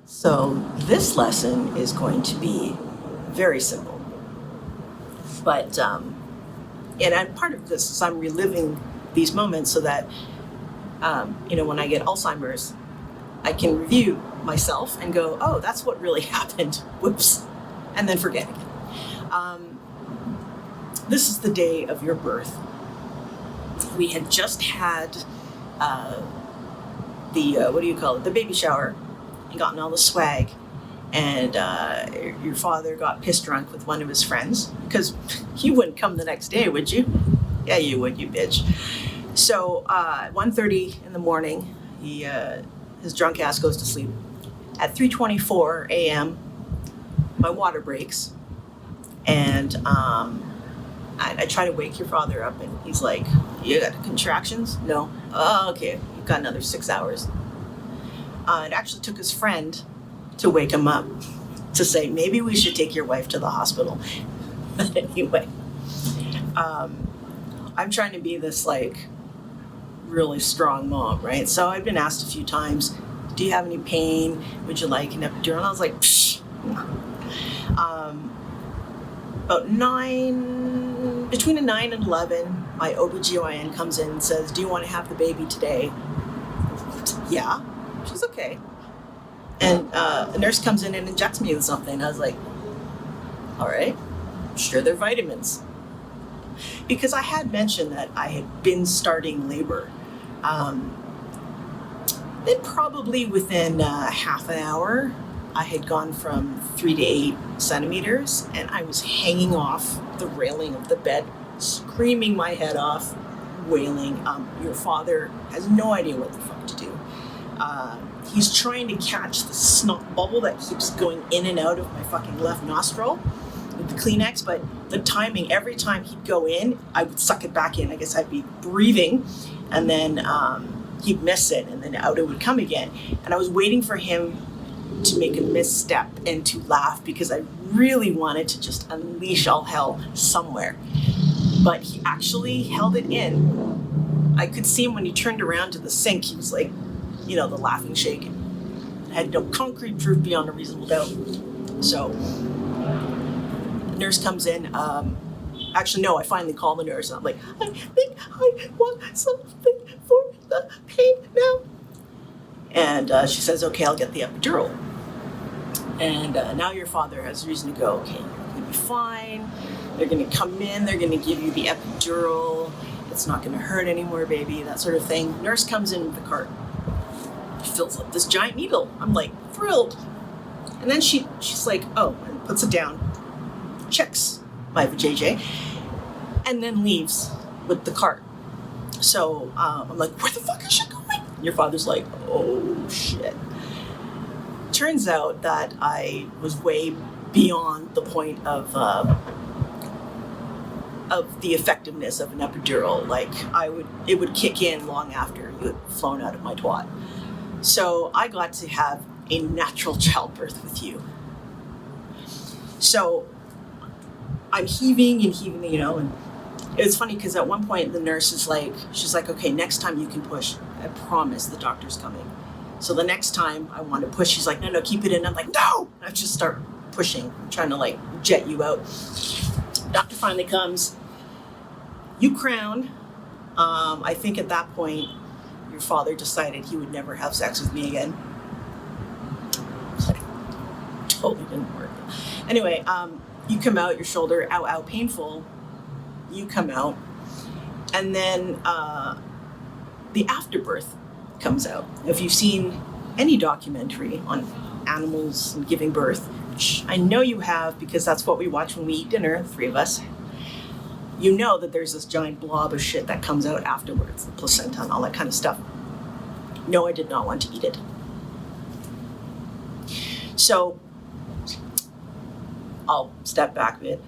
So this lesson is going to be very simple, but and I'm part of this is I'm reliving these moments so that when I get Alzheimer's, I can review myself and go, oh, that's what really happened. Whoops, and then forget it. This is the day of your birth. We had just had the baby shower, and gotten all the swag, and your father got pissed drunk with one of his friends, because you wouldn't come the next day, would you? Yeah, you would, you bitch. So 1:30 in the morning, his drunk ass goes to sleep. At 3:24 a.m., my water breaks, and I try to wake your father up, and he's like, you got contractions? No. Oh, okay, you've got another 6 hours. It actually took his friend to wake him up to say, maybe we should take your wife to the hospital. But anyway, I'm trying to be this like really strong mom, right? So I've been asked a few times, do you have any pain? Would you like an epidural? And I was like, psh. Between 9 and 11, my OBGYN comes in and says, do you want to have the baby today? Yeah. She's okay. And a nurse comes in and injects me with something. I was like, all right, sure, they're vitamins. Because I had mentioned that I had been starting labor. Then probably within half an hour, I had gone from 3 to 8 centimeters, and I was hanging off the railing of the bed, screaming my head off, wailing. Your father has no idea what the fuck to do. He's trying to catch the snot bubble that keeps going in and out of my fucking left nostril with the Kleenex, but the timing, every time he'd go in, I would suck it back in. I guess I'd be breathing, and then he'd miss it, and then out it would come again. And I was waiting for him to make a misstep and to laugh, because I really wanted to just unleash all hell somewhere. But he actually held it in. I could see him when he turned around to the sink. He was like, the laughing shake. I had no concrete proof beyond a reasonable doubt. So the nurse comes in. Actually, no, I finally call the nurse, and I'm like, I think I want something for the pain now. And she says, okay, I'll get the epidural. And now your father has reason to go, okay, you're going to be fine. They're going to come in. They're going to give you the epidural. It's not going to hurt anymore, baby, that sort of thing. Nurse comes in with the cart. Fills up this giant needle. I'm like thrilled. And then she's like, oh, and puts it down, checks my vajayjay, and then leaves with the cart. So I'm like, where the fuck is she going? And your father's like, oh shit. Turns out that I was way beyond the point of the effectiveness of an epidural. Like it would kick in long after you had flown out of my twat. So I got to have a natural childbirth with you. So I'm heaving, and it was funny because at one point the nurse she's like, okay, next time you can push. I promise the doctor's coming. So the next time I want to push, she's like, no, keep it in. I'm like, no! I just start pushing, trying to jet you out. Doctor finally comes. You crown. I think at that point, your father decided he would never have sex with me again. Totally didn't work. Anyway, you come out, your shoulder, ow, painful. You come out. And then the afterbirth comes out. If you've seen any documentary on animals and giving birth, which I know you have because that's what we watch when we eat dinner, the three of us, you know that there's this giant blob of shit that comes out afterwards, the placenta and all that kind of stuff. No, I did not want to eat it. So I'll step back a bit.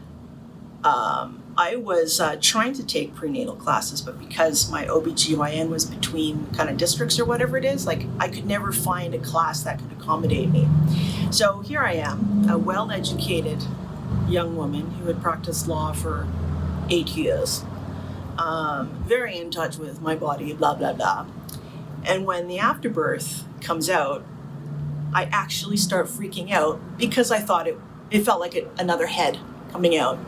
I was trying to take prenatal classes, but because my OBGYN was between kind of districts or whatever it is, I could never find a class that could accommodate me. So here I am, a well-educated young woman who had practiced law for 8 years, very in touch with my body, blah, blah, blah. And when the afterbirth comes out, I actually start freaking out because I thought it felt like another head coming out.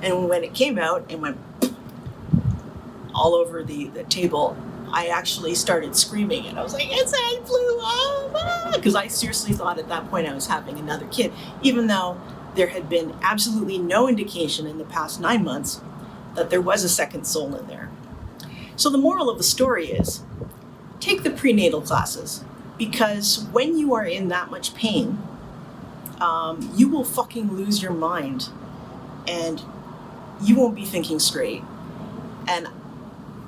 And when it came out and went all over the table, I actually started screaming, and I was like, "It's egg flu!" Because I seriously thought at that point I was having another kid, even though there had been absolutely no indication in the past 9 months that there was a second soul in there. So the moral of the story is, take the prenatal classes, because when you are in that much pain, you will fucking lose your mind, and you won't be thinking straight. And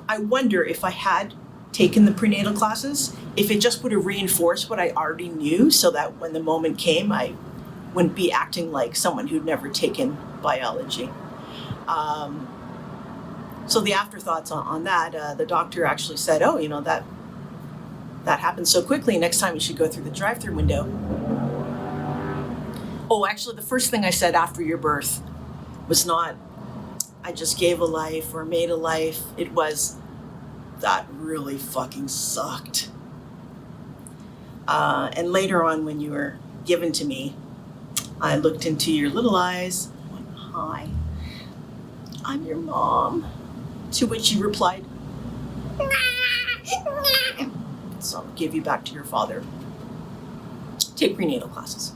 I wonder if I had taken the prenatal classes, if it just would have reinforced what I already knew, so that when the moment came, I wouldn't be acting like someone who'd never taken biology. So the afterthoughts on that, the doctor actually said, "Oh, that happened so quickly. Next time you should go through the drive-through window." Oh, actually, the first thing I said after your birth was not, "I just gave a life" or "made a life." It was, "That really fucking sucked." And later on, when you were given to me, I looked into your little eyes and went, "Hi, I'm your mom." To which you replied, "So I'll give you back to your father. Take prenatal classes."